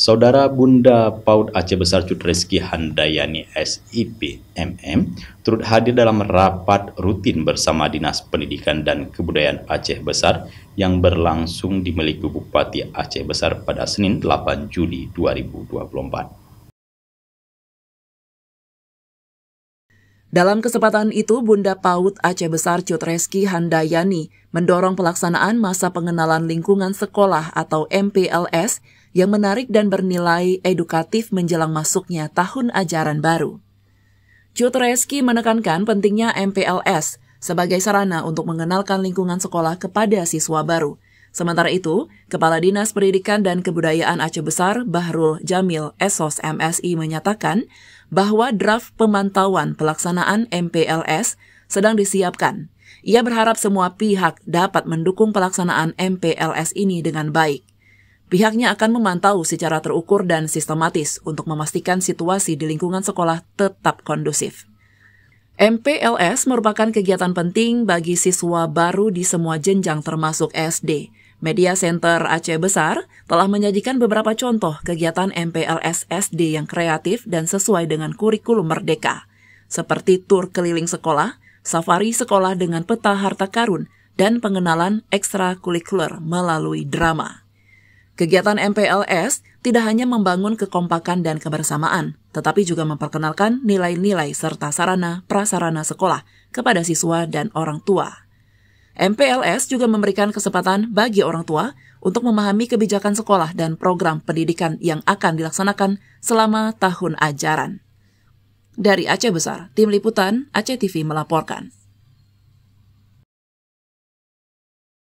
Saudara Bunda PAUD Aceh Besar Cut Reski Handayani SIP MM turut hadir dalam rapat rutin bersama Dinas Pendidikan dan Kebudayaan Aceh Besar yang berlangsung di Milik Bupati Aceh Besar pada Senin 8 Juli 2024. Dalam kesempatan itu, Bunda PAUD Aceh Besar Cut Reski Handayani mendorong pelaksanaan masa pengenalan lingkungan sekolah atau MPLS yang menarik dan bernilai edukatif menjelang masuknya tahun ajaran baru. Cut Reski menekankan pentingnya MPLS sebagai sarana untuk mengenalkan lingkungan sekolah kepada siswa baru. Sementara itu, Kepala Dinas Pendidikan dan Kebudayaan Aceh Besar Bahrul Jamil SOS MSI menyatakan bahwa draft pemantauan pelaksanaan MPLS sedang disiapkan. Ia berharap semua pihak dapat mendukung pelaksanaan MPLS ini dengan baik. Pihaknya akan memantau secara terukur dan sistematis untuk memastikan situasi di lingkungan sekolah tetap kondusif. MPLS merupakan kegiatan penting bagi siswa baru di semua jenjang termasuk SD. Media Center Aceh Besar telah menyajikan beberapa contoh kegiatan MPLS SD yang kreatif dan sesuai dengan kurikulum merdeka, seperti tur keliling sekolah, safari sekolah dengan peta harta karun, dan pengenalan ekstrakurikuler melalui drama. Kegiatan MPLS tidak hanya membangun kekompakan dan kebersamaan, tetapi juga memperkenalkan nilai-nilai serta sarana prasarana sekolah kepada siswa dan orang tua. MPLS juga memberikan kesempatan bagi orang tua untuk memahami kebijakan sekolah dan program pendidikan yang akan dilaksanakan selama tahun ajaran. Dari Aceh Besar, Tim Liputan Aceh TV melaporkan.